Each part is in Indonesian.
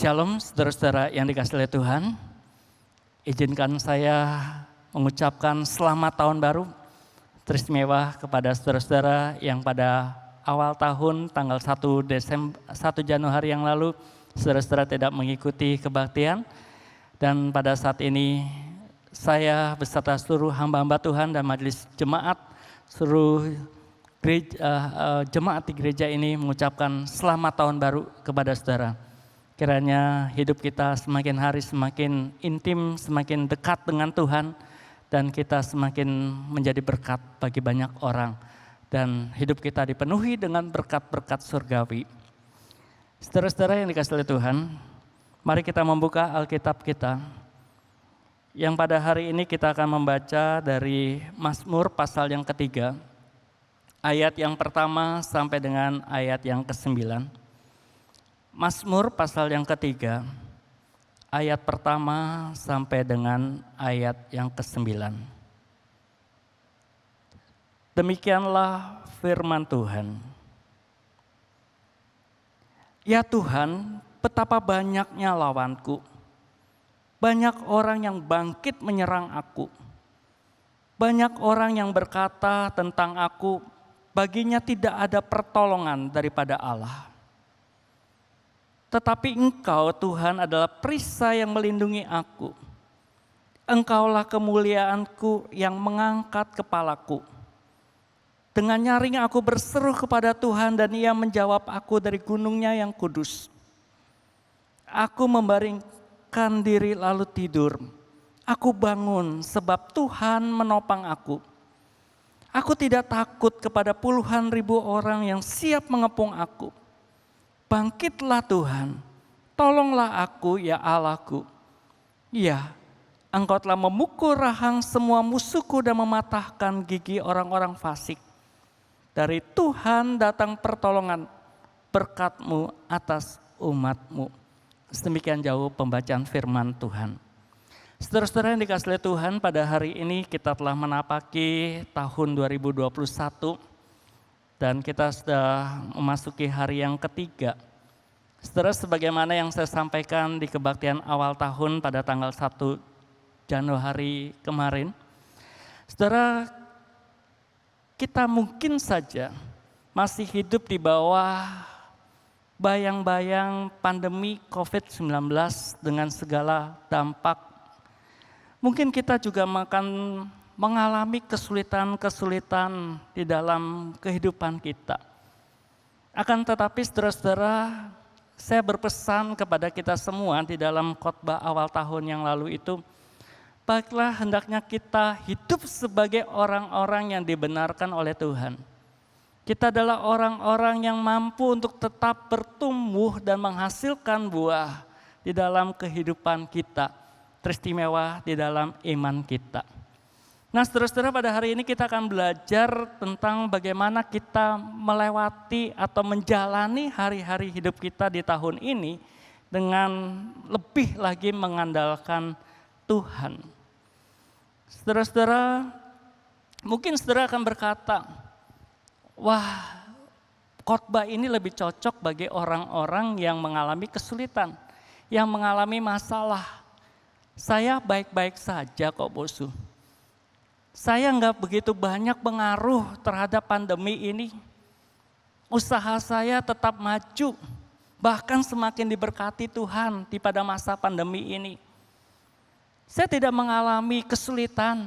Shalom saudara-saudara yang dikasihi oleh Tuhan. Izinkan saya mengucapkan selamat tahun baru teristimewa kepada saudara-saudara yang pada awal tahun tanggal 1 Januari yang lalu saudara-saudara tidak mengikuti kebaktian. Dan pada saat ini saya beserta seluruh hamba-hamba Tuhan dan majelis jemaat, seluruh jemaat di gereja ini mengucapkan selamat tahun baru kepada saudara. Kiranya hidup kita semakin hari semakin intim, semakin dekat dengan Tuhan, dan kita semakin menjadi berkat bagi banyak orang. Dan hidup kita dipenuhi dengan berkat-berkat surgawi. Saudara-saudara yang dikasihi oleh Tuhan, mari kita membuka Alkitab kita. Yang pada hari ini kita akan membaca dari Mazmur pasal yang ketiga, ayat yang pertama sampai dengan ayat yang ke-9. Mazmur pasal yang ketiga, ayat pertama sampai dengan ayat yang ke-9. Demikianlah firman Tuhan. Ya Tuhan, betapa banyaknya lawanku. Banyak orang yang bangkit menyerang aku. Banyak orang yang berkata tentang aku, baginya tidak ada pertolongan daripada Allah. Tetapi Engkau Tuhan adalah perisai yang melindungi aku. Engkaulah kemuliaanku yang mengangkat kepalaku. Dengan nyaring aku berseru kepada Tuhan dan Ia menjawab aku dari gunungnya yang kudus. Aku membaringkan diri lalu tidur. Aku bangun sebab Tuhan menopang aku. Aku tidak takut kepada puluhan ribu orang yang siap mengepung aku. Bangkitlah Tuhan, tolonglah aku ya Allahku. Ya, Engkau telah memukul rahang semua musuhku dan mematahkan gigi orang-orang fasik. Dari Tuhan datang pertolongan, berkat-Mu atas umat-Mu. Sedemikian jauh pembacaan firman Tuhan. Saudara-saudara yang dikasihi Tuhan, pada hari ini kita telah menapaki tahun 2021. Dan kita sudah memasuki hari yang ketiga. Saudara, sebagaimana yang saya sampaikan di kebaktian awal tahun pada tanggal 1 Januari kemarin. Saudara, kita mungkin saja masih hidup di bawah bayang-bayang pandemi COVID-19 dengan segala dampak. Mungkin kita juga akan mengalami kesulitan-kesulitan di dalam kehidupan kita. Akan tetapi saudara-saudara, saya berpesan kepada kita semua di dalam khotbah awal tahun yang lalu itu, baiklah hendaknya kita hidup sebagai orang-orang yang dibenarkan oleh Tuhan. Kita adalah orang-orang yang mampu untuk tetap bertumbuh dan menghasilkan buah di dalam kehidupan kita, teristimewa di dalam iman kita. Nah saudara-saudara, pada hari ini kita akan belajar tentang bagaimana kita melewati atau menjalani hari-hari hidup kita di tahun ini dengan lebih lagi mengandalkan Tuhan. Saudara-saudara, mungkin saudara akan berkata, wah khotbah ini lebih cocok bagi orang-orang yang mengalami kesulitan, yang mengalami masalah. Saya baik-baik saja kok bosu. Saya nggak begitu banyak pengaruh terhadap pandemi ini. Usaha saya tetap maju, bahkan semakin diberkati Tuhan di pada masa pandemi ini. Saya tidak mengalami kesulitan.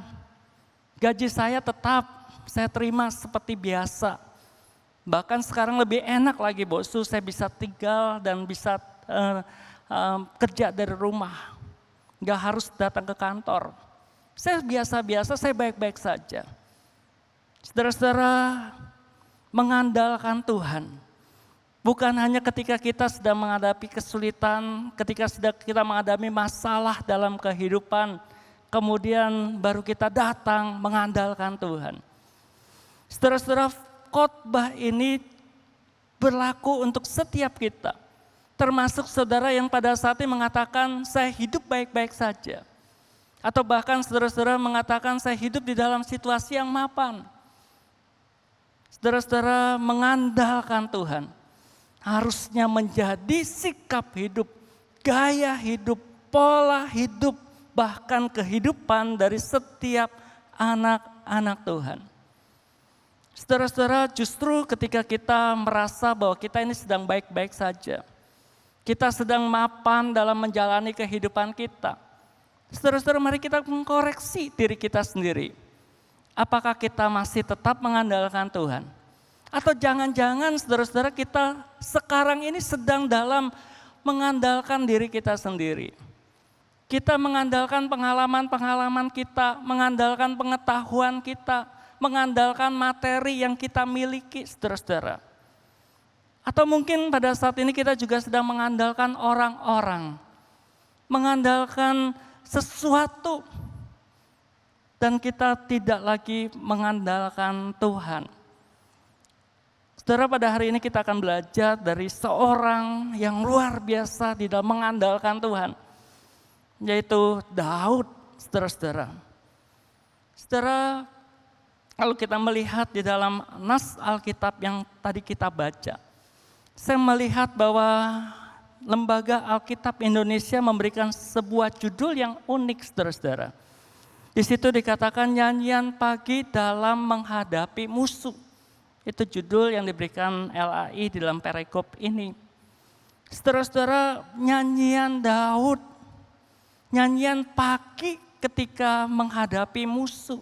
Gaji saya tetap saya terima seperti biasa. Bahkan sekarang lebih enak lagi bosu, saya bisa tinggal dan bisa kerja dari rumah. Nggak harus datang ke kantor. Saya biasa-biasa, saya baik-baik saja. Saudara-saudara, mengandalkan Tuhan. Bukan hanya ketika kita sedang menghadapi kesulitan, ketika kita menghadapi masalah dalam kehidupan, kemudian baru kita datang mengandalkan Tuhan. Saudara-saudara, khotbah ini berlaku untuk setiap kita. Termasuk saudara yang pada saat ini mengatakan, saya hidup baik-baik saja. Atau bahkan saudara-saudara mengatakan saya hidup di dalam situasi yang mapan. Saudara-saudara, mengandalkan Tuhan harusnya menjadi sikap hidup gaya hidup, pola hidup, bahkan kehidupan dari setiap anak-anak Tuhan. Saudara-saudara, justru ketika kita merasa bahwa kita ini sedang baik-baik saja, kita sedang mapan dalam menjalani kehidupan kita, saudara-saudara, mari kita mengkoreksi diri kita sendiri. Apakah kita masih tetap mengandalkan Tuhan? Atau jangan-jangan saudara-saudara kita sekarang ini sedang dalam mengandalkan diri kita sendiri. Kita mengandalkan pengalaman-pengalaman kita, mengandalkan pengetahuan kita, mengandalkan materi yang kita miliki, saudara-saudara. Atau mungkin pada saat ini kita juga sedang mengandalkan orang-orang, mengandalkan sesuatu, dan kita tidak lagi mengandalkan Tuhan. Saudara, pada hari ini kita akan belajar dari seorang yang luar biasa di dalam mengandalkan Tuhan, yaitu Daud, saudara-saudara. Saudara, kalau kita melihat di dalam nas Alkitab yang tadi kita baca, saya melihat bahwa Lembaga Alkitab Indonesia memberikan sebuah judul yang unik, saudara-saudara. Di situ dikatakan nyanyian pagi dalam menghadapi musuh. Itu judul yang diberikan LAI di dalam perikop ini. Saudara-saudara, nyanyian Daud, nyanyian pagi ketika menghadapi musuh.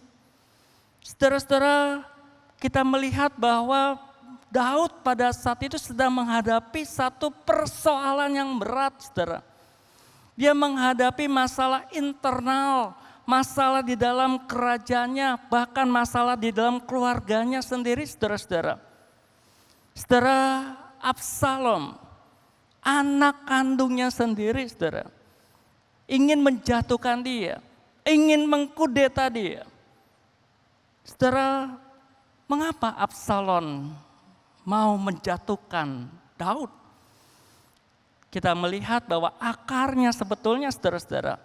Saudara-saudara, kita melihat bahwa Daud pada saat itu sedang menghadapi satu persoalan yang berat, saudara. Dia menghadapi masalah internal, masalah di dalam kerajaannya, bahkan masalah di dalam keluarganya sendiri, saudara-saudara. Saudara, Absalom, anak kandungnya sendiri, saudara, ingin menjatuhkan dia, ingin mengkudeta dia. Saudara, mengapa Absalom mau menjatuhkan Daud? Kita melihat bahwa akarnya sebetulnya, saudara-saudara,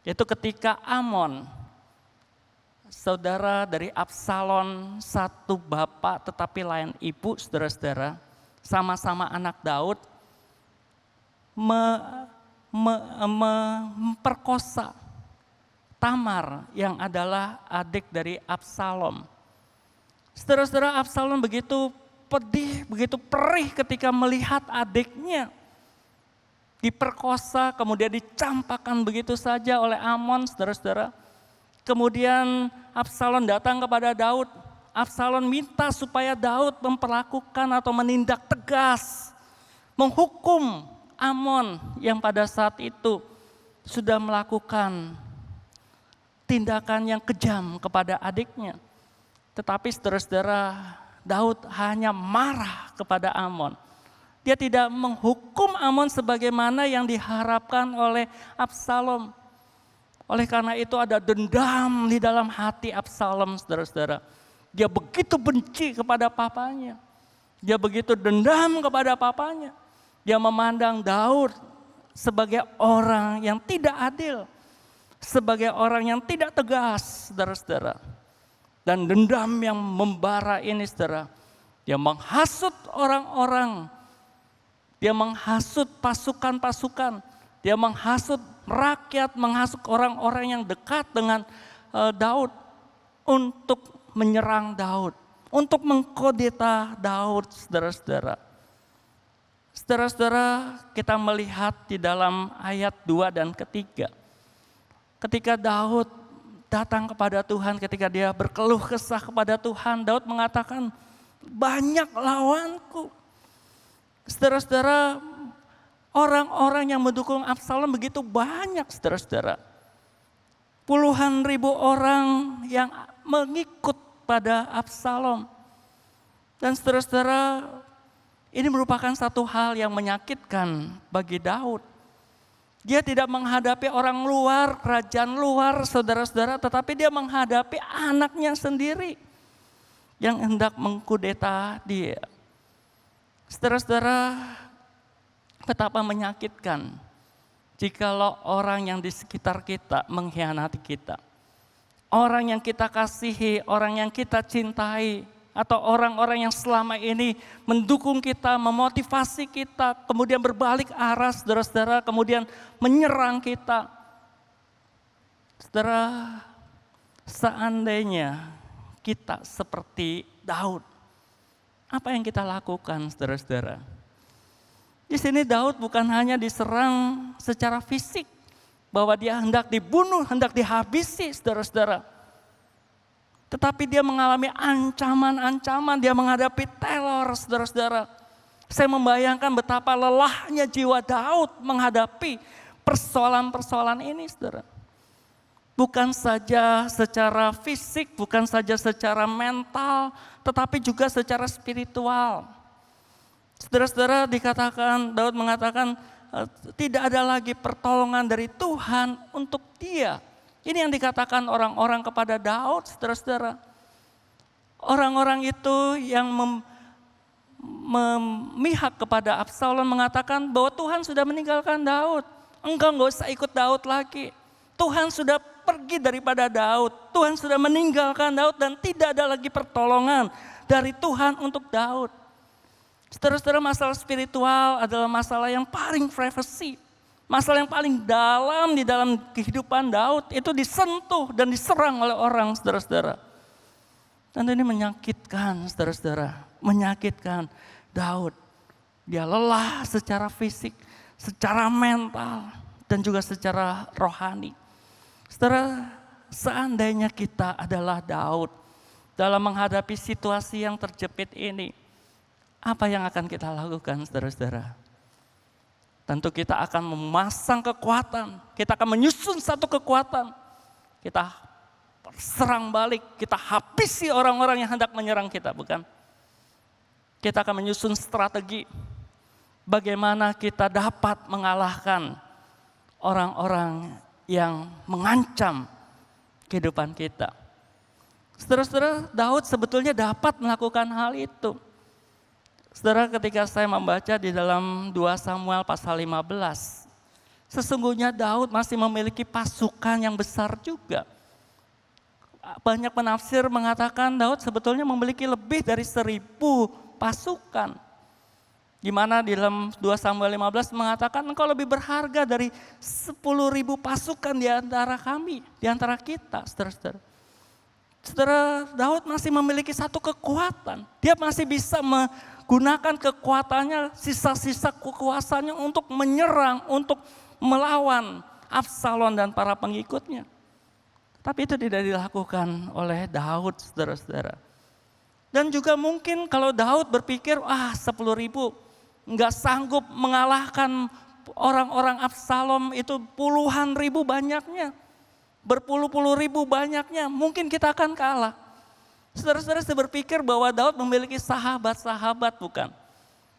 yaitu ketika Amnon, saudara dari Absalom, satu bapak tetapi lain ibu, saudara-saudara, sama-sama anak Daud, memperkosa Tamar yang adalah adik dari Absalom. Saudara-saudara, Absalom begitu pedih, begitu perih ketika melihat adiknya diperkosa, kemudian dicampakkan begitu saja oleh Amnon, saudara-saudara. Kemudian Absalom datang kepada Daud. Absalom minta supaya Daud memperlakukan atau menindak tegas, menghukum Amnon yang pada saat itu sudah melakukan tindakan yang kejam kepada adiknya. Tetapi saudara-saudara, Daud hanya marah kepada Amnon. Dia tidak menghukum Amnon sebagaimana yang diharapkan oleh Absalom. Oleh karena itu ada dendam di dalam hati Absalom, saudara-saudara. Dia begitu benci kepada papanya. Dia begitu dendam kepada papanya. Dia memandang Daud sebagai orang yang tidak adil, sebagai orang yang tidak tegas, saudara-saudara. Dan dendam yang membara ini, saudara, dia menghasut orang-orang, dia menghasut pasukan-pasukan, dia menghasut rakyat, menghasut orang-orang yang dekat dengan Daud untuk menyerang Daud, untuk mengkudeta Daud, saudara-saudara. Saudara-saudara, kita melihat di dalam ayat 2 dan ketiga, ketika Daud datang kepada Tuhan, ketika dia berkeluh kesah kepada Tuhan, Daud mengatakan, banyak lawanku. Saudara-saudara, orang-orang yang mendukung Absalom begitu banyak, saudara-saudara. Puluhan ribu orang yang mengikut pada Absalom. Dan saudara-saudara, ini merupakan satu hal yang menyakitkan bagi Daud. Dia tidak menghadapi orang luar, kerajaan luar, saudara-saudara, tetapi dia menghadapi anaknya sendiri yang hendak mengkudeta dia. Saudara-saudara, betapa menyakitkan jikalau orang yang di sekitar kita mengkhianati kita. Orang yang kita kasihi, orang yang kita cintai, atau orang-orang yang selama ini mendukung kita, memotivasi kita, kemudian berbalik arah saudara-saudara, kemudian menyerang kita. Saudara, seandainya kita seperti Daud, apa yang kita lakukan saudara-saudara? Di sini Daud bukan hanya diserang secara fisik, bahwa dia hendak dibunuh, hendak dihabisi saudara-saudara. Tetapi dia mengalami ancaman-ancaman, dia menghadapi teror saudara-saudara. Saya membayangkan betapa lelahnya jiwa Daud menghadapi persoalan-persoalan ini saudara. Bukan saja secara fisik, bukan saja secara mental, tetapi juga secara spiritual. Saudara-saudara, Daud mengatakan tidak ada lagi pertolongan dari Tuhan untuk dia. Ini yang dikatakan orang-orang kepada Daud, saudara-saudara. Orang-orang itu yang memihak kepada Absalom mengatakan bahwa Tuhan sudah meninggalkan Daud. Engkau nggak usah ikut Daud lagi. Tuhan sudah pergi daripada Daud. Tuhan sudah meninggalkan Daud dan tidak ada lagi pertolongan dari Tuhan untuk Daud. Saudara-saudara, masalah spiritual adalah masalah yang paling privasi. Masalah yang paling dalam di dalam kehidupan Daud itu disentuh dan diserang oleh orang, saudara-saudara. Dan ini menyakitkan, saudara-saudara. Menyakitkan Daud. Dia lelah secara fisik, secara mental, dan juga secara rohani. Saudara, seandainya kita adalah Daud dalam menghadapi situasi yang terjepit ini, apa yang akan kita lakukan, saudara-saudara? Tentu kita akan memasang kekuatan, kita akan menyusun satu kekuatan. Kita serang balik, kita habisi orang-orang yang hendak menyerang kita, bukan? Kita akan menyusun strategi bagaimana kita dapat mengalahkan orang-orang yang mengancam kehidupan kita. Saudara-saudara, Daud sebetulnya dapat melakukan hal itu. Saudara, ketika saya membaca di dalam 2 Samuel pasal 15, sesungguhnya Daud masih memiliki pasukan yang besar juga. Banyak penafsir mengatakan Daud sebetulnya memiliki lebih dari 1.000 pasukan. Di mana di dalam 2 Samuel 15 mengatakan engkau lebih berharga dari 10.000 pasukan di antara kami, di antara kita, saudara-saudara. Saudara, Daud masih memiliki satu kekuatan. Dia masih bisa menggunakan kekuatannya, sisa-sisa kekuasaannya untuk menyerang, untuk melawan Absalom dan para pengikutnya. Tapi itu tidak dilakukan oleh Daud, saudara-saudara. Dan juga mungkin kalau Daud berpikir, 10.000 nggak sanggup mengalahkan orang-orang Absalom, itu puluhan ribu banyaknya. Berpuluh-puluh ribu banyaknya, mungkin kita akan kalah. Saudara-saudara, saya berpikir bahwa Daud memiliki sahabat-sahabat, bukan?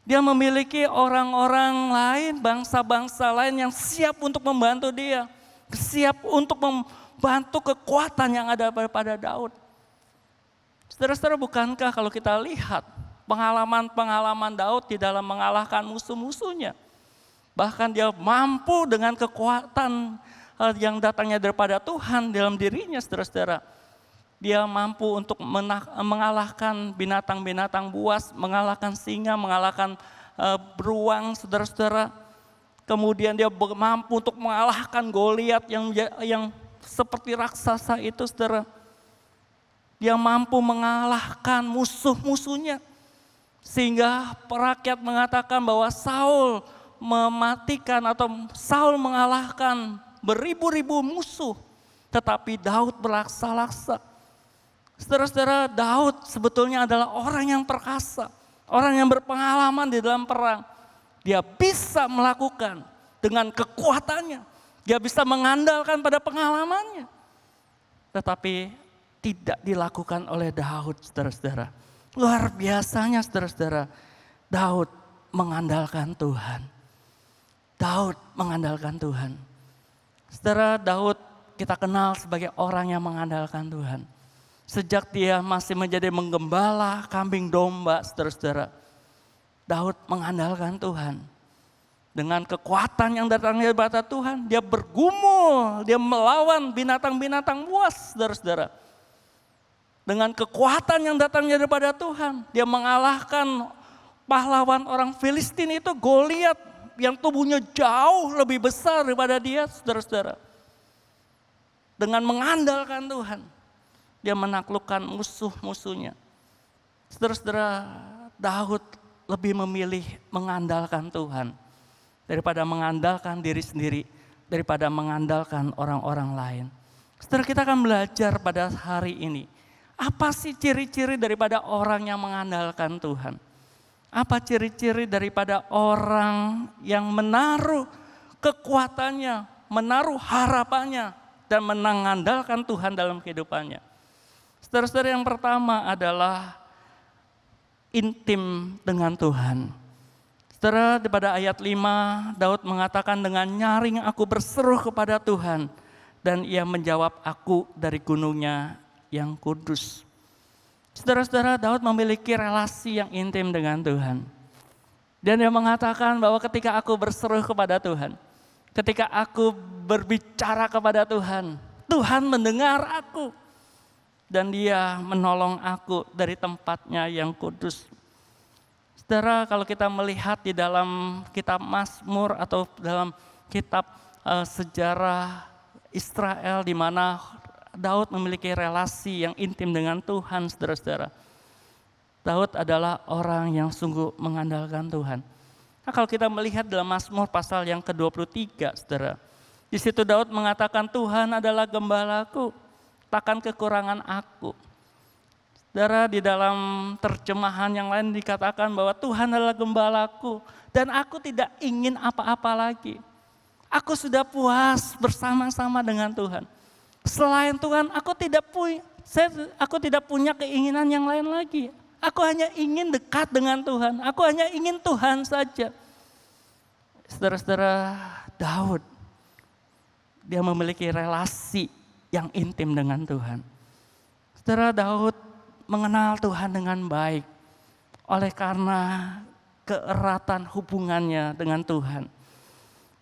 Dia memiliki orang-orang lain, bangsa-bangsa lain yang siap untuk membantu dia. Siap untuk membantu kekuatan yang ada pada Daud. Saudara-saudara, bukankah kalau kita lihat pengalaman-pengalaman Daud di dalam mengalahkan musuh-musuhnya. Bahkan dia mampu dengan kekuatan yang datangnya daripada Tuhan dalam dirinya, saudara-saudara. Dia mampu untuk mengalahkan binatang-binatang buas, mengalahkan singa, mengalahkan beruang, saudara-saudara. Kemudian dia mampu untuk mengalahkan Goliat yang seperti raksasa itu, saudara. Dia mampu mengalahkan musuh-musuhnya. Sehingga rakyat mengatakan bahwa Saul mematikan atau Saul mengalahkan beribu-ribu musuh, tetapi Daud berlaksa-laksa. Saudara-saudara, Daud sebetulnya adalah orang yang perkasa, orang yang berpengalaman di dalam perang. Dia bisa melakukan dengan kekuatannya, dia bisa mengandalkan pada pengalamannya. Tetapi tidak dilakukan oleh Daud, saudara-saudara. Luar biasanya, saudara-saudara, Daud mengandalkan Tuhan. Daud mengandalkan Tuhan. Saudara, Daud kita kenal sebagai orang yang mengandalkan Tuhan. Sejak dia masih menjadi menggembala kambing domba, saudara-saudara, Daud mengandalkan Tuhan. Dengan kekuatan yang datangnya dari Tuhan, dia bergumul, dia melawan binatang-binatang buas, saudara-saudara. Dengan kekuatan yang datangnya daripada Tuhan, dia mengalahkan pahlawan orang Filistin itu, Goliat, yang tubuhnya jauh lebih besar daripada dia, saudara-saudara. Dengan mengandalkan Tuhan, dia menaklukkan musuh-musuhnya. Saudara-saudara, Daud lebih memilih mengandalkan Tuhan daripada mengandalkan diri sendiri, daripada mengandalkan orang-orang lain. Saudara, kita akan belajar pada hari ini, apa sih ciri-ciri daripada orang yang mengandalkan Tuhan? Apa ciri-ciri daripada orang yang menaruh kekuatannya, menaruh harapannya, dan mengandalkan Tuhan dalam kehidupannya? Saudara-saudara, yang pertama adalah intim dengan Tuhan. Saudara, pada ayat 5, Daud mengatakan, dengan nyaring aku berseru kepada Tuhan, dan ia menjawab aku dari gunungnya yang kudus. Saudara-saudara, Daud memiliki relasi yang intim dengan Tuhan. Dan dia mengatakan bahwa ketika aku berseru kepada Tuhan, ketika aku berbicara kepada Tuhan, Tuhan mendengar aku. Dan dia menolong aku dari tempatnya yang kudus. Saudara, kalau kita melihat di dalam kitab Mazmur atau dalam kitab sejarah Israel, di mana Daud memiliki relasi yang intim dengan Tuhan, saudara-saudara. Daud adalah orang yang sungguh mengandalkan Tuhan. Nah, kalau kita melihat dalam Mazmur pasal yang ke-23, saudara. Di situ Daud mengatakan, Tuhan adalah gembalaku, takkan kekurangan aku. Saudara, di dalam terjemahan yang lain dikatakan bahwa Tuhan adalah gembalaku dan aku tidak ingin apa-apa lagi. Aku sudah puas bersama-sama dengan Tuhan. Selain Tuhan, aku tidak punya keinginan yang lain lagi. Aku hanya ingin dekat dengan Tuhan. Aku hanya ingin Tuhan saja. Saudara-saudara, Daud, dia memiliki relasi yang intim dengan Tuhan. Saudara, Daud mengenal Tuhan dengan baik oleh karena keeratan hubungannya dengan Tuhan.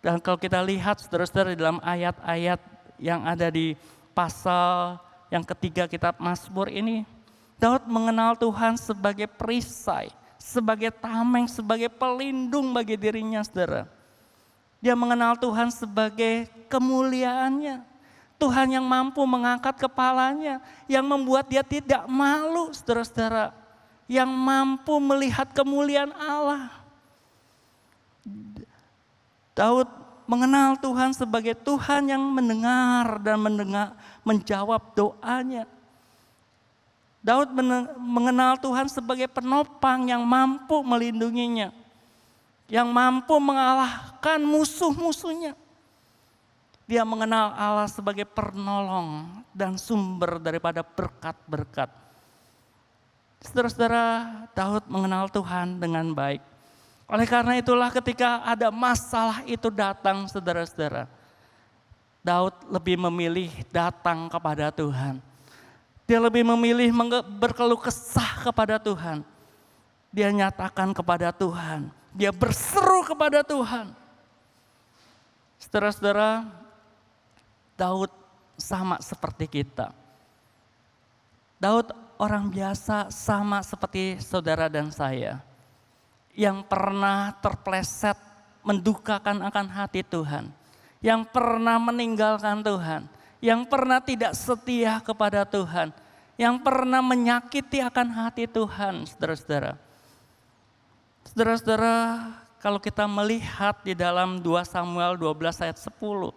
Dan kalau kita lihat, saudara-saudara, di dalam ayat-ayat yang ada di pasal yang ketiga kitab Mazmur ini, Daud mengenal Tuhan sebagai perisai, sebagai tameng, sebagai pelindung bagi dirinya, saudara. Dia mengenal Tuhan sebagai kemuliaannya, Tuhan yang mampu mengangkat kepalanya, yang membuat dia tidak malu, saudara-saudara, yang mampu melihat kemuliaan Allah. Daud mengenal Tuhan sebagai Tuhan yang mendengar dan menjawab doanya. Daud mengenal Tuhan sebagai penopang yang mampu melindunginya, yang mampu mengalahkan musuh-musuhnya. Dia mengenal Allah sebagai penolong dan sumber daripada berkat-berkat. Saudara-saudara, Daud mengenal Tuhan dengan baik. Oleh karena itulah ketika ada masalah itu datang, saudara-saudara, Daud lebih memilih datang kepada Tuhan. Dia lebih memilih berkeluh kesah kepada Tuhan. Dia nyatakan kepada Tuhan. Dia berseru kepada Tuhan. Saudara-saudara, Daud sama seperti kita. Daud orang biasa sama seperti saudara dan saya, yang pernah terpleset mendukakan akan hati Tuhan, yang pernah meninggalkan Tuhan, yang pernah tidak setia kepada Tuhan, yang pernah menyakiti akan hati Tuhan, saudara-saudara. Saudara-saudara, kalau kita melihat di dalam 2 Samuel 12 ayat 10,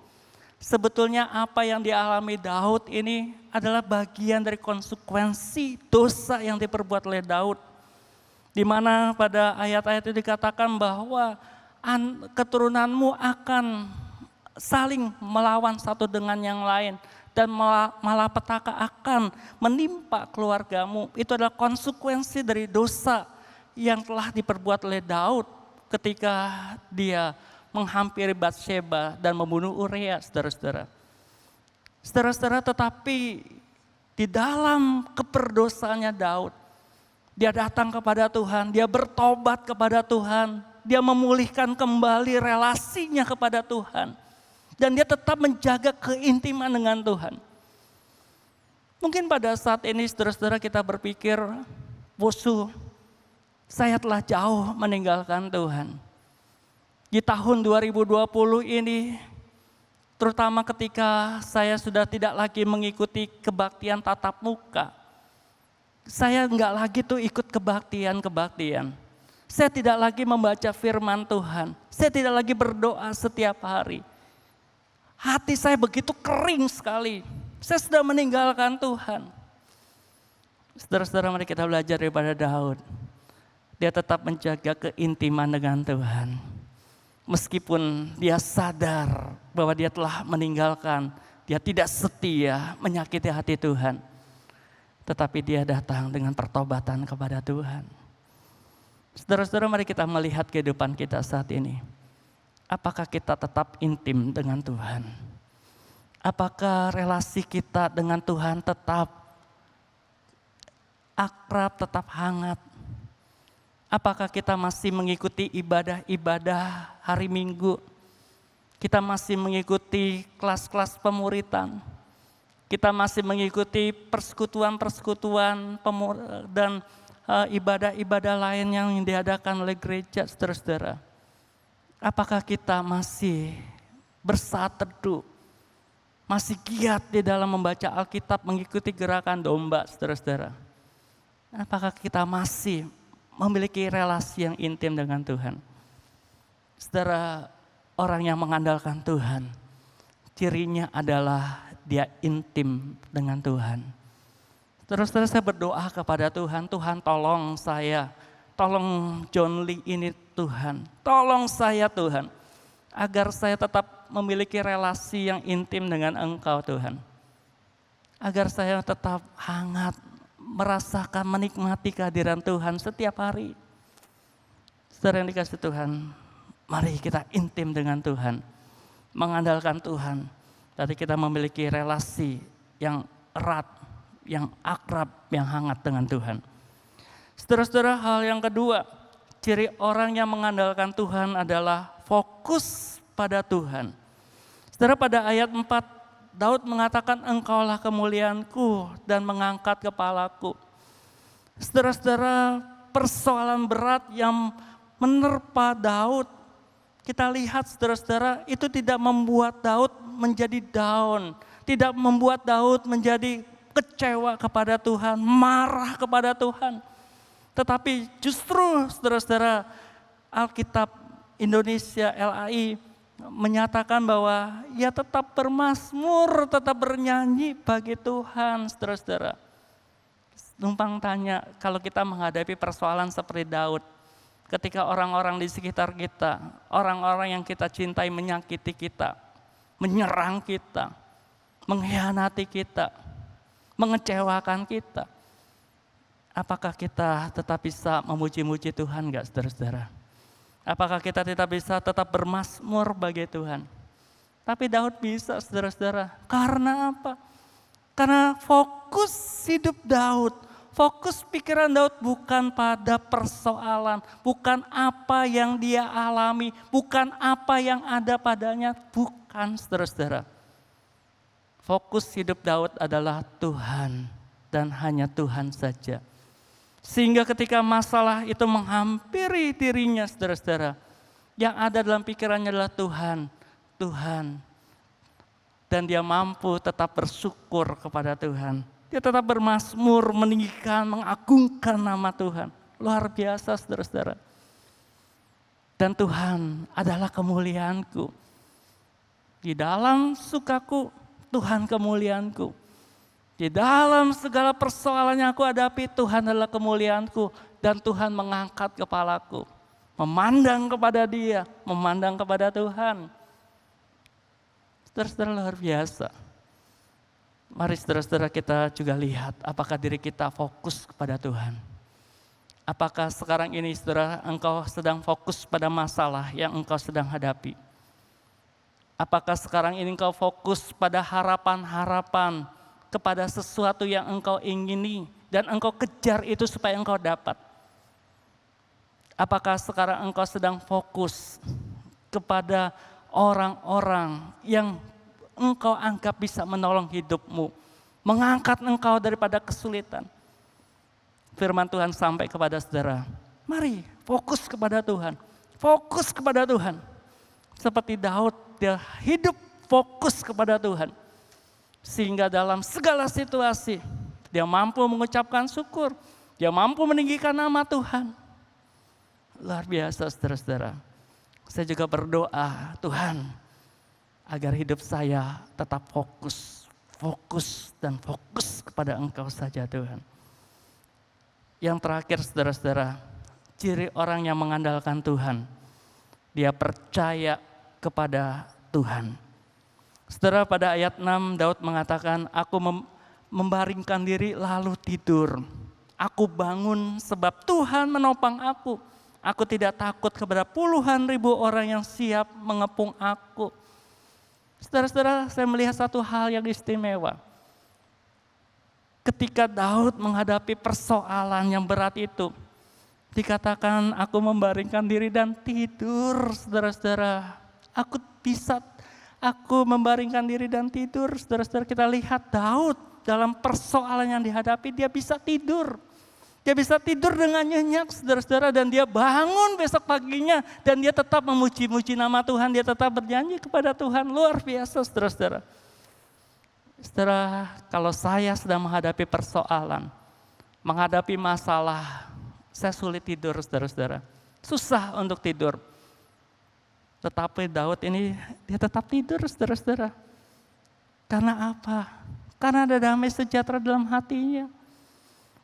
sebetulnya apa yang dialami Daud ini adalah bagian dari konsekuensi dosa yang diperbuat oleh Daud. Di mana pada ayat-ayat itu dikatakan bahwa keturunanmu akan saling melawan satu dengan yang lain. Dan malapetaka akan menimpa keluargamu. Itu adalah konsekuensi dari dosa yang telah diperbuat oleh Daud ketika dia menghampiri Batsheba dan membunuh Uria, saudara-saudara. Saudara-saudara, tetapi di dalam keperdosaannya Daud, dia datang kepada Tuhan, dia bertobat kepada Tuhan, dia memulihkan kembali relasinya kepada Tuhan. Dan dia tetap menjaga keintiman dengan Tuhan. Mungkin pada saat ini saudara-saudara kita berpikir, bosu, saya telah jauh meninggalkan Tuhan. Di tahun 2020 ini, terutama ketika saya sudah tidak lagi mengikuti kebaktian tatap muka, saya enggak lagi tuh ikut kebaktian. Saya tidak lagi membaca firman Tuhan. Saya tidak lagi berdoa setiap hari. Hati saya begitu kering sekali. Saya sudah meninggalkan Tuhan. Saudara-saudara, mari kita belajar daripada Daud. Dia tetap menjaga keintiman dengan Tuhan. Meskipun dia sadar bahwa dia telah meninggalkan, dia tidak setia, menyakiti hati Tuhan. Tetapi dia datang dengan pertobatan kepada Tuhan. Saudara-saudara, mari kita melihat kehidupan kita saat ini. Apakah kita tetap intim dengan Tuhan? Apakah relasi kita dengan Tuhan tetap akrab, tetap hangat? Apakah kita masih mengikuti ibadah-ibadah hari Minggu? Kita masih mengikuti kelas-kelas pemuritan? Kita masih mengikuti persekutuan-persekutuan dan ibadah-ibadah lain yang diadakan oleh gereja, saudara-saudara? Apakah kita masih bersaat teduh, masih giat di dalam membaca Alkitab, mengikuti gerakan domba, saudara-saudara? Apakah kita masih memiliki relasi yang intim dengan Tuhan? Saudara, orang yang mengandalkan Tuhan, cirinya adalah dia intim dengan Tuhan. Terus saya berdoa kepada Tuhan, Tuhan tolong saya, tolong John Lee ini Tuhan, tolong saya Tuhan, agar saya tetap memiliki relasi yang intim dengan Engkau Tuhan. Agar saya tetap hangat, merasakan, menikmati kehadiran Tuhan setiap hari. Saudara yang dikasih Tuhan, mari kita intim dengan Tuhan, mengandalkan Tuhan. Tadi kita memiliki relasi yang erat, yang akrab, yang hangat dengan Tuhan. Saudara-saudara, hal yang kedua, ciri orang yang mengandalkan Tuhan adalah fokus pada Tuhan. Saudara, pada ayat 4, Daud mengatakan, Engkaulah kemuliaanku dan mengangkat kepalaku. Saudara-saudara, persoalan berat yang menerpa Daud, kita lihat saudara-saudara, itu tidak membuat Daud menjadi down, tidak membuat Daud menjadi kecewa kepada Tuhan, marah kepada Tuhan. Tetapi justru saudara-saudara, Alkitab Indonesia LAI menyatakan bahwa ia tetap bermazmur, tetap bernyanyi bagi Tuhan, saudara-saudara. Numpang tanya, kalau kita menghadapi persoalan seperti Daud, ketika orang-orang di sekitar kita, orang-orang yang kita cintai menyakiti kita, menyerang kita, mengkhianati kita, mengecewakan kita, apakah kita tetap bisa memuji-muji Tuhan enggak, saudara-saudara? Apakah kita tidak bisa tetap bermazmur bagi Tuhan? Tapi Daud bisa, saudara-saudara. Karena apa? Karena fokus hidup Daud, fokus pikiran Daud bukan pada persoalan, bukan apa yang dia alami, bukan apa yang ada padanya, bukan, saudara-saudara. Fokus hidup Daud adalah Tuhan dan hanya Tuhan saja. Sehingga ketika masalah itu menghampiri dirinya, saudara-saudara, yang ada dalam pikirannya adalah Tuhan, Tuhan. Dan dia mampu tetap bersyukur kepada Tuhan. Dia tetap bermazmur, meninggikan, mengagungkan nama Tuhan. Luar biasa, saudara-saudara. Dan Tuhan adalah kemuliaanku. Di dalam sukaku, Tuhan kemuliaanku. Di dalam segala persoalan yang aku hadapi, Tuhan adalah kemuliaanku. Dan Tuhan mengangkat kepalaku. Memandang kepada Dia, memandang kepada Tuhan. Saudara-saudara, luar biasa. Mari saudara-saudara kita juga lihat apakah diri kita fokus kepada Tuhan. Apakah sekarang ini saudara engkau sedang fokus pada masalah yang engkau sedang hadapi. Apakah sekarang ini engkau fokus pada harapan-harapan kepada sesuatu yang engkau ingini dan engkau kejar itu supaya engkau dapat. Apakah sekarang engkau sedang fokus kepada orang-orang yang engkau anggap bisa menolong hidupmu, mengangkat engkau daripada kesulitan. Firman Tuhan sampai kepada saudara, mari fokus kepada Tuhan, fokus kepada Tuhan. Seperti Daud, dia hidup fokus kepada Tuhan. Sehingga dalam segala situasi, dia mampu mengucapkan syukur, dia mampu meninggikan nama Tuhan. Luar biasa saudara-saudara. Saya juga berdoa, Tuhan, agar hidup saya tetap fokus dan fokus kepada Engkau saja Tuhan. Yang terakhir saudara-saudara, ciri orang yang mengandalkan Tuhan, dia percaya kepada Tuhan. Saudara, pada ayat 6 Daud mengatakan, aku membaringkan diri lalu tidur. Aku bangun sebab Tuhan menopang aku. Aku tidak takut kepada puluhan ribu orang yang siap mengepung aku. Saudara-saudara, saya melihat satu hal yang istimewa. Ketika Daud menghadapi persoalan yang berat itu, dikatakan aku membaringkan diri dan tidur, saudara-saudara. Aku membaringkan diri dan tidur, saudara-saudara. Kita lihat Daud dalam persoalan yang dihadapi, dia bisa tidur. Dia bisa tidur dengan nyenyak, saudara-saudara, dan dia bangun besok paginya, dan dia tetap memuji-muji nama Tuhan, dia tetap berjanji kepada Tuhan. Luar biasa, saudara-saudara. Saudara, kalau saya sedang menghadapi persoalan, menghadapi masalah, saya sulit tidur, saudara-saudara. Susah untuk tidur. Tetapi Daud ini, dia tetap tidur, saudara-saudara. Karena apa? Karena ada damai sejahtera dalam hatinya.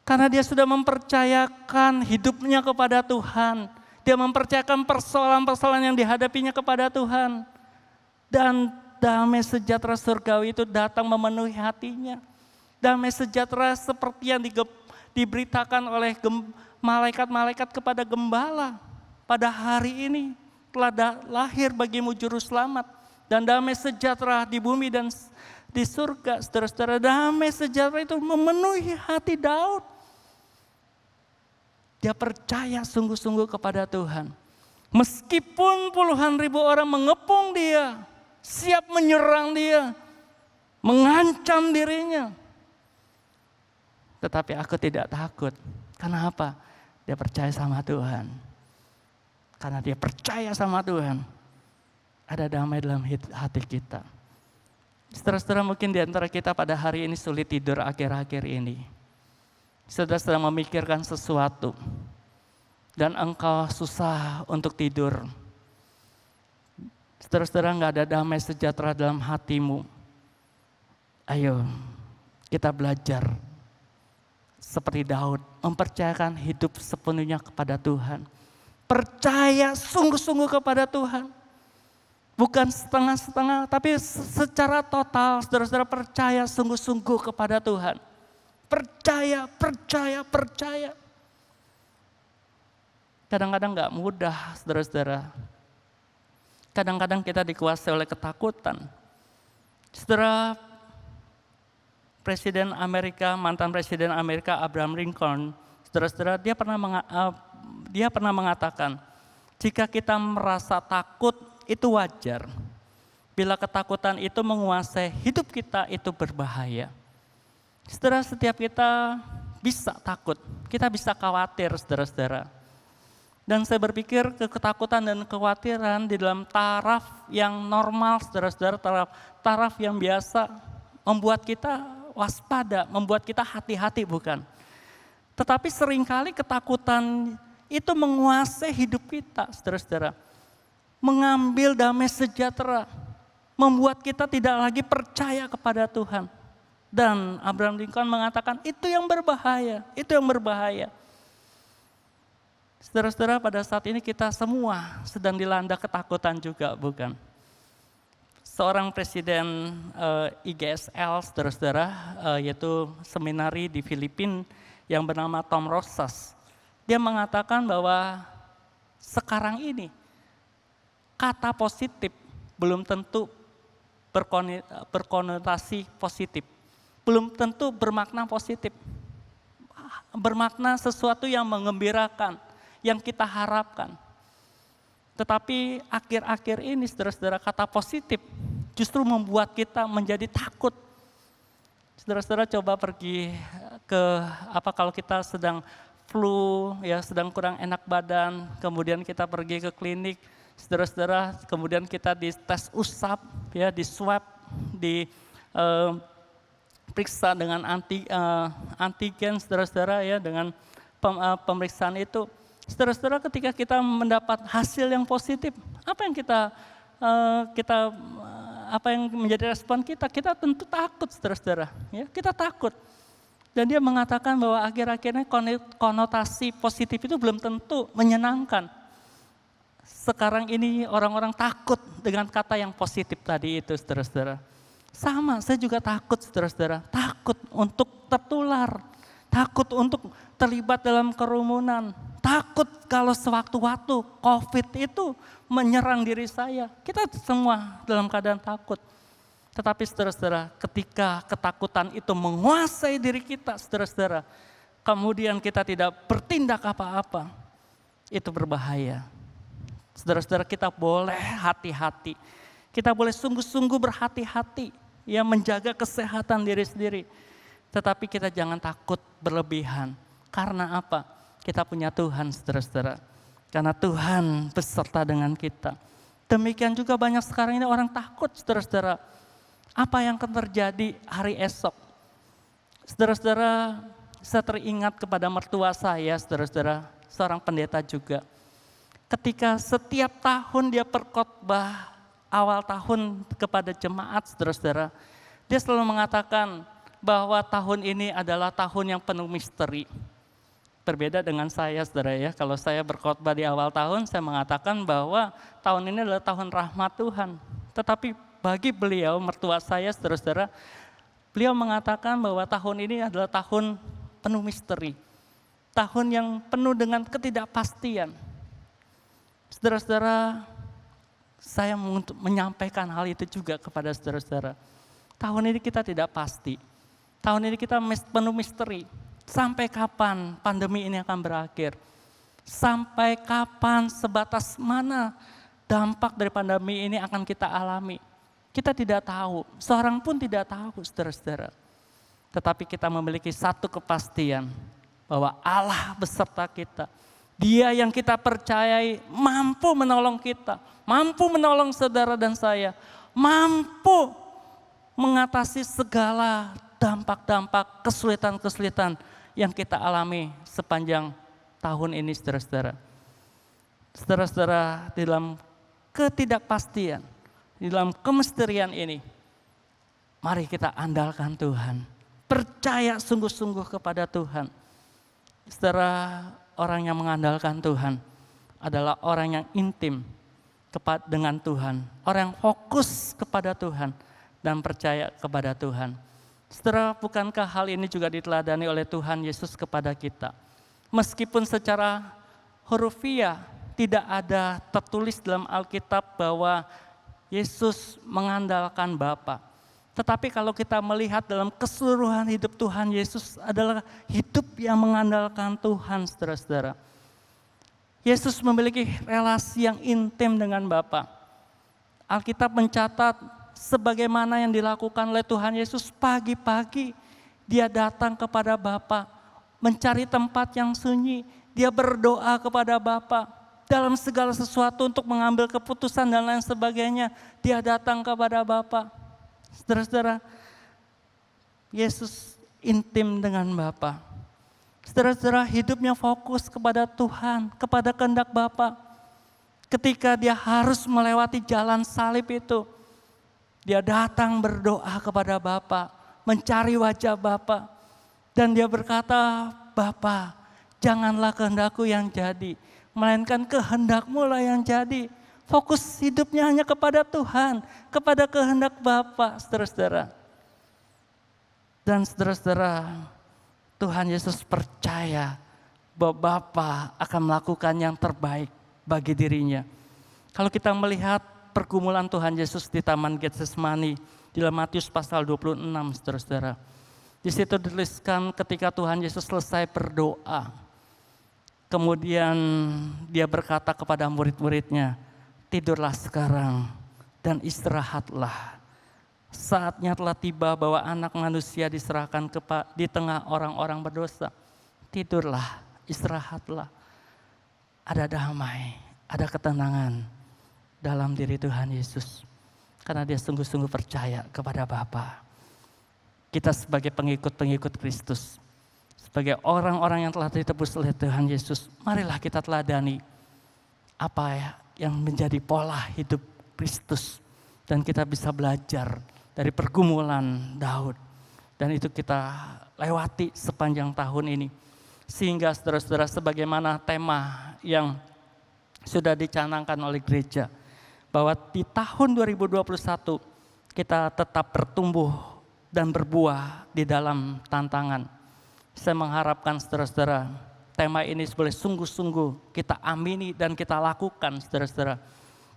Karena dia sudah mempercayakan hidupnya kepada Tuhan. Dia mempercayakan persoalan-persoalan yang dihadapinya kepada Tuhan. Dan damai sejahtera surgawi itu datang memenuhi hatinya. Damai sejahtera seperti yang diberitakan oleh malaikat-malaikat kepada gembala. Pada hari ini telah lahir bagimu juru selamat. Dan damai sejahtera di bumi dan di surga. Saudara-saudara, damai sejahtera itu memenuhi hati Daud. Dia percaya sungguh-sungguh kepada Tuhan. Meskipun puluhan ribu orang mengepung dia, siap menyerang dia, mengancam dirinya. Tetapi aku tidak takut. Karena apa? Dia percaya sama Tuhan. Karena dia percaya sama Tuhan, ada damai dalam hati kita. Saudara-saudara, mungkin di antara kita pada hari ini sulit tidur akhir-akhir ini. Saudara sedang memikirkan sesuatu dan engkau susah untuk tidur. Saudara-saudara, enggak ada damai sejahtera dalam hatimu. Ayo kita belajar seperti Daud, mempercayakan hidup sepenuhnya kepada Tuhan. Percaya sungguh-sungguh kepada Tuhan. Bukan setengah-setengah, tapi secara total. Saudara-saudara, percaya sungguh-sungguh kepada Tuhan. Percaya. Kadang-kadang gak mudah, saudara-saudara. Kadang-kadang kita dikuasai oleh ketakutan. Saudara, mantan Presiden Amerika Abraham Lincoln, saudara-saudara, dia pernah mengatakan, jika kita merasa takut itu wajar. Bila ketakutan itu menguasai hidup kita, itu berbahaya. Saudara, setiap kita bisa takut, kita bisa khawatir, saudara-saudara. Dan saya berpikir ketakutan dan kekhawatiran di dalam taraf yang normal, saudara-saudara, taraf yang biasa membuat kita waspada, membuat kita hati-hati, bukan. Tetapi seringkali ketakutan itu menguasai hidup kita, saudara-saudara. Mengambil damai sejahtera, membuat kita tidak lagi percaya kepada Tuhan. Dan Abraham Lincoln mengatakan itu yang berbahaya, itu yang berbahaya. Saudara-saudara, pada saat ini kita semua sedang dilanda ketakutan juga, bukan? Seorang presiden IGSL, saudara-saudara, yaitu seminari di Filipina yang bernama Tom Rosas. Dia mengatakan bahwa sekarang ini kata positif belum tentu berkonotasi positif. Belum tentu bermakna positif. Bermakna sesuatu yang menggembirakan, yang kita harapkan. Tetapi akhir-akhir ini, saudara-saudara, kata positif justru membuat kita menjadi takut. Saudara-saudara coba pergi ke kalau kita sedang flu, ya sedang kurang enak badan, kemudian kita pergi ke klinik, saudara-saudara, kemudian kita dites usap, ya di swab, di periksa dengan antigen, saudara-saudara, ya dengan pemeriksaan itu. Saudara-saudara, ketika kita mendapat hasil yang positif, apa yang apa yang menjadi respon kita? Kita tentu takut, saudara-saudara. Ya, kita takut. Dan dia mengatakan bahwa akhir-akhirnya konotasi positif itu belum tentu menyenangkan. Sekarang ini orang-orang takut dengan kata yang positif tadi itu, saudara-saudara. Sama, saya juga takut, saudara-saudara. Takut untuk tertular. Takut untuk terlibat dalam kerumunan. Takut kalau sewaktu-waktu COVID itu menyerang diri saya. Kita semua dalam keadaan takut. Tetapi saudara-saudara, ketika ketakutan itu menguasai diri kita, saudara-saudara, kemudian kita tidak bertindak apa-apa, itu berbahaya. Saudara-saudara, kita boleh hati-hati. Kita boleh sungguh-sungguh berhati-hati, ya menjaga kesehatan diri sendiri. Tetapi kita jangan takut berlebihan. Karena apa? Kita punya Tuhan, saudara-saudara. Karena Tuhan beserta dengan kita. Demikian juga banyak sekarang ini orang takut, saudara-saudara. Apa yang akan terjadi hari esok? Saudara-saudara, saya teringat kepada mertua saya, saudara-saudara, seorang pendeta juga. Ketika setiap tahun dia berkhotbah awal tahun kepada jemaat, saudara-saudara, dia selalu mengatakan bahwa tahun ini adalah tahun yang penuh misteri. Berbeda dengan saya, saudara, ya. Kalau saya berkhotbah di awal tahun, saya mengatakan bahwa tahun ini adalah tahun rahmat Tuhan. Tetapi bagi beliau, mertua saya, saudara-saudara, beliau mengatakan bahwa tahun ini adalah tahun penuh misteri. Tahun yang penuh dengan ketidakpastian. Saudara-saudara, saya menyampaikan hal itu juga kepada saudara-saudara. Tahun ini kita tidak pasti. Tahun ini kita penuh misteri. Sampai kapan pandemi ini akan berakhir? Sampai kapan, sebatas mana dampak dari pandemi ini akan kita alami? Kita tidak tahu, seorang pun tidak tahu, saudara-saudara. Tetapi kita memiliki satu kepastian, bahwa Allah beserta kita. Dia yang kita percayai mampu menolong kita, mampu menolong saudara dan saya, mampu mengatasi segala dampak-dampak kesulitan-kesulitan yang kita alami sepanjang tahun ini, saudara-saudara. Saudara-saudara, di dalam ketidakpastian, di dalam kemisterian ini, mari kita andalkan Tuhan. Percaya sungguh-sungguh kepada Tuhan. Saudara, orang yang mengandalkan Tuhan adalah orang yang intim dengan Tuhan. Orang yang fokus kepada Tuhan dan percaya kepada Tuhan. Saudara, bukankah hal ini juga diteladani oleh Tuhan Yesus kepada kita? Meskipun secara hurufiah tidak ada tertulis dalam Alkitab bahwa Yesus mengandalkan Bapa. Tetapi kalau kita melihat dalam keseluruhan hidup Tuhan Yesus adalah hidup yang mengandalkan Tuhan, saudara-saudara. Yesus memiliki relasi yang intim dengan Bapa. Alkitab mencatat sebagaimana yang dilakukan oleh Tuhan Yesus pagi-pagi. Dia datang kepada Bapa, mencari tempat yang sunyi. Dia berdoa kepada Bapa. Dalam segala sesuatu untuk mengambil keputusan dan lain sebagainya, dia datang kepada Bapa. Saudara-saudara, Yesus intim dengan Bapa. Saudara-saudara, hidupnya fokus kepada Tuhan, kepada kehendak Bapa. Ketika dia harus melewati jalan salib itu, dia datang berdoa kepada Bapa, mencari wajah Bapa. Dan dia berkata, Bapa, janganlah kehendakku yang jadi, melainkan kehendak-Mu lah yang jadi. Fokus hidupnya hanya kepada Tuhan, kepada kehendak Bapa, saudara-saudara. Dan saudara-saudara, Tuhan Yesus percaya bahwa Bapa akan melakukan yang terbaik bagi dirinya. Kalau kita melihat pergumulan Tuhan Yesus di Taman Getsemani, di dalam Matius pasal 26, saudara-saudara. Di situ dituliskan ketika Tuhan Yesus selesai berdoa, kemudian dia berkata kepada murid-muridnya, tidurlah sekarang dan istirahatlah. Saatnya telah tiba bahwa anak manusia diserahkan di tengah orang-orang berdosa. Tidurlah, istirahatlah. Ada damai, ada ketenangan dalam diri Tuhan Yesus. Karena dia sungguh-sungguh percaya kepada Bapa. Kita sebagai pengikut-pengikut Kristus, sebagai orang-orang yang telah ditebus oleh Tuhan Yesus, marilah kita teladani apa yang menjadi pola hidup Kristus. Dan kita bisa belajar dari pergumulan Daud. Dan itu kita lewati sepanjang tahun ini. Sehingga saudara-saudara, sebagaimana tema yang sudah dicanangkan oleh gereja, bahwa di tahun 2021 kita tetap bertumbuh dan berbuah di dalam tantangan. Saya mengharapkan saudara-saudara, tema ini boleh sungguh-sungguh kita amini dan kita lakukan saudara-saudara.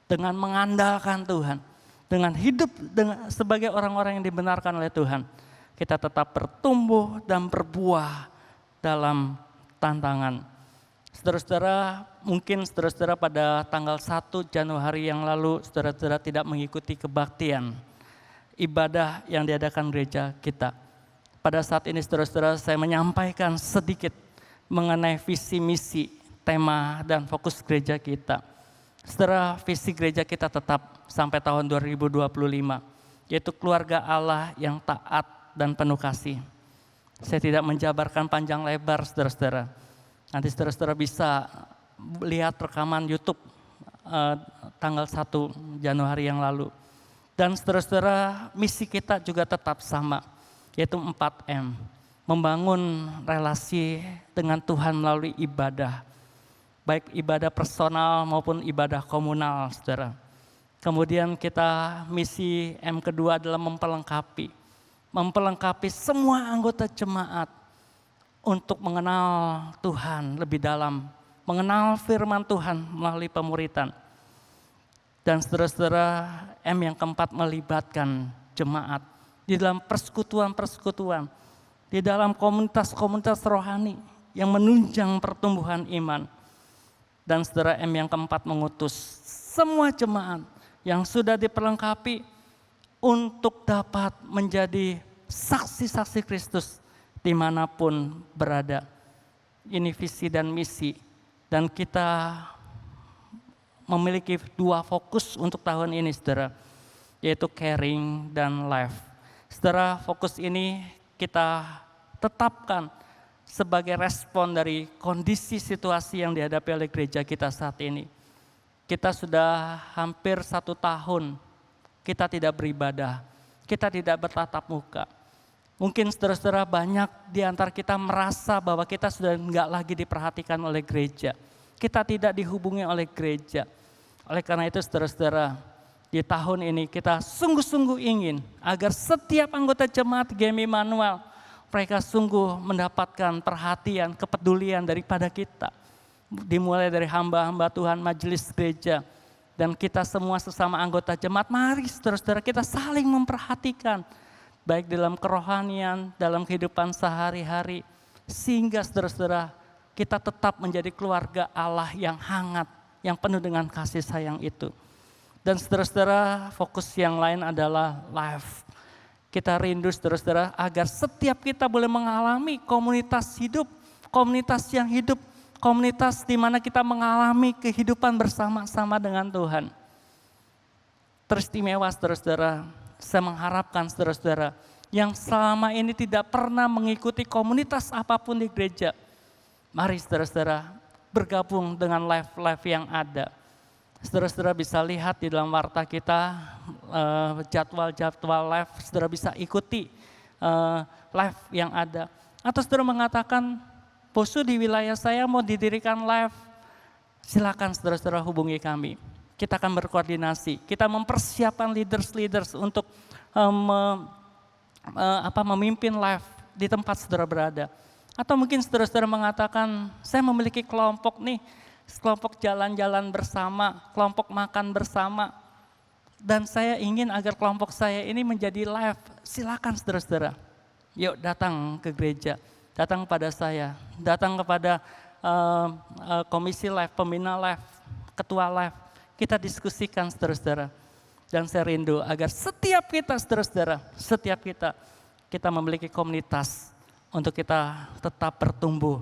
Dengan mengandalkan Tuhan, dengan hidup sebagai orang-orang yang dibenarkan oleh Tuhan, kita tetap bertumbuh dan berbuah dalam tantangan. Saudara-saudara, mungkin saudara-saudara pada tanggal 1 Januari yang lalu, saudara-saudara tidak mengikuti kebaktian ibadah yang diadakan gereja kita. Pada saat ini saudara-saudara, saya menyampaikan sedikit mengenai visi misi, tema dan fokus gereja kita. Saudara, visi gereja kita tetap sampai tahun 2025, yaitu keluarga Allah yang taat dan penuh kasih. Saya tidak menjabarkan panjang lebar saudara-saudara. Nanti saudara-saudara bisa lihat rekaman YouTube tanggal 1 Januari yang lalu. Dan saudara-saudara, misi kita juga tetap sama, yaitu 4M. Membangun relasi dengan Tuhan melalui ibadah. Baik ibadah personal maupun ibadah komunal, saudara. Kemudian kita misi M kedua adalah memperlengkapi semua anggota jemaat untuk mengenal Tuhan lebih dalam, mengenal firman Tuhan melalui pemuritan. Dan saudara-saudara, M yang keempat melibatkan jemaat di dalam persekutuan-persekutuan, di dalam komunitas-komunitas rohani yang menunjang pertumbuhan iman. Dan saudara, M yang keempat mengutus semua jemaat yang sudah diperlengkapi untuk dapat menjadi saksi-saksi Kristus dimanapun berada. Ini visi dan misi. Dan kita memiliki 2 fokus untuk tahun ini saudara, yaitu caring dan life. Saudara, fokus ini kita tetapkan sebagai respon dari kondisi situasi yang dihadapi oleh gereja kita saat ini. Kita sudah hampir 1 tahun kita tidak beribadah, kita tidak bertatap muka. Mungkin saudara-saudara banyak di antara kita merasa bahwa kita sudah enggak lagi diperhatikan oleh gereja. Kita tidak dihubungi oleh gereja. Oleh karena itu saudara-saudara, di tahun ini kita sungguh-sungguh ingin agar setiap anggota jemaat GEM Immanuel mereka sungguh mendapatkan perhatian, kepedulian daripada kita. Dimulai dari hamba-hamba Tuhan, majelis gereja, dan kita semua sesama anggota jemaat. Mari saudara-saudara kita saling memperhatikan, baik dalam kerohanian, dalam kehidupan sehari-hari. Sehingga saudara-saudara kita tetap menjadi keluarga Allah yang hangat, yang penuh dengan kasih sayang itu. Dan saudara-saudara, fokus yang lain adalah life. Kita rindu saudara-saudara agar setiap kita boleh mengalami komunitas hidup, komunitas yang hidup, komunitas di mana kita mengalami kehidupan bersama-sama dengan Tuhan. Teristimewa saudara-saudara, saya mengharapkan saudara-saudara yang selama ini tidak pernah mengikuti komunitas apapun di gereja, mari saudara-saudara bergabung dengan live-live yang ada. Saudara-saudara bisa lihat di dalam warta kita jadwal-jadwal live, saudara bisa ikuti live yang ada. Atau saudara mengatakan, Bosu di wilayah saya mau didirikan live, silakan saudara-saudara hubungi kami. Kita akan berkoordinasi, kita mempersiapkan leaders untuk memimpin live di tempat saudara berada. Atau mungkin saudara-saudara mengatakan, saya memiliki kelompok nih, kelompok jalan-jalan bersama, kelompok makan bersama. Dan saya ingin agar kelompok saya ini menjadi live. Silakan saudara-saudara. Yuk datang ke gereja, datang kepada saya, datang kepada komisi live, pembina live, ketua live. Kita diskusikan saudara-saudara. Dan saya rindu agar setiap kita, saudara-saudara, setiap kita memiliki komunitas untuk kita tetap bertumbuh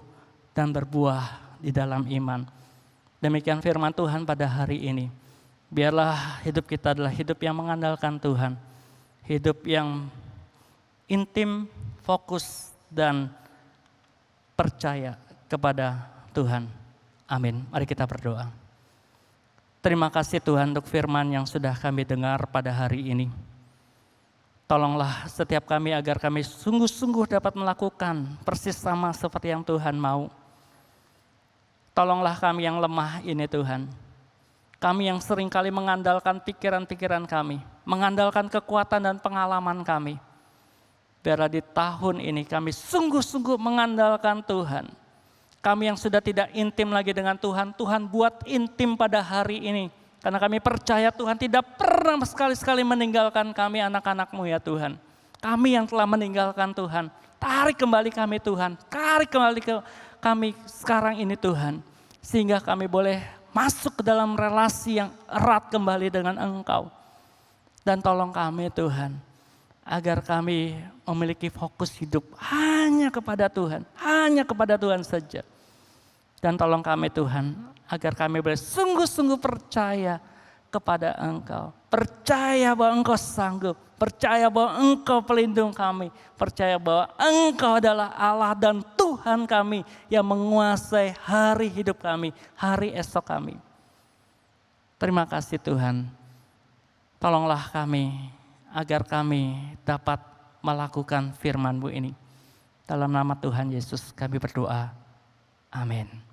dan berbuah di dalam iman. Demikian firman Tuhan pada hari ini. Biarlah hidup kita adalah hidup yang mengandalkan Tuhan. Hidup yang intim, fokus, dan percaya kepada Tuhan. Amin. Mari kita berdoa. Terima kasih Tuhan untuk firman yang sudah kami dengar pada hari ini. Tolonglah setiap kami agar kami sungguh-sungguh dapat melakukan persis sama seperti yang Tuhan mau. Tolonglah kami yang lemah ini Tuhan. Kami yang seringkali mengandalkan pikiran-pikiran kami, mengandalkan kekuatan dan pengalaman kami. Biarlah di tahun ini kami sungguh-sungguh mengandalkan Tuhan. Kami yang sudah tidak intim lagi dengan Tuhan, Tuhan buat intim pada hari ini. Karena kami percaya Tuhan tidak pernah sekali-sekali meninggalkan kami anak-anak-Mu ya Tuhan. Kami yang telah meninggalkan Tuhan, tarik kembali kami Tuhan, tarik kembali ke kami sekarang ini Tuhan. Sehingga kami boleh masuk ke dalam relasi yang erat kembali dengan Engkau. Dan tolong kami Tuhan, agar kami memiliki fokus hidup hanya kepada Tuhan saja. Dan tolong kami Tuhan, agar kami boleh sungguh-sungguh percaya kepada Engkau. Percaya bahwa Engkau sanggup, percaya bahwa Engkau pelindung kami, percaya bahwa Engkau adalah Allah dan Tuhan kami yang menguasai hari hidup kami, hari esok kami. Terima kasih Tuhan, tolonglah kami agar kami dapat melakukan firman-Mu ini. Dalam nama Tuhan Yesus kami berdoa. Amin.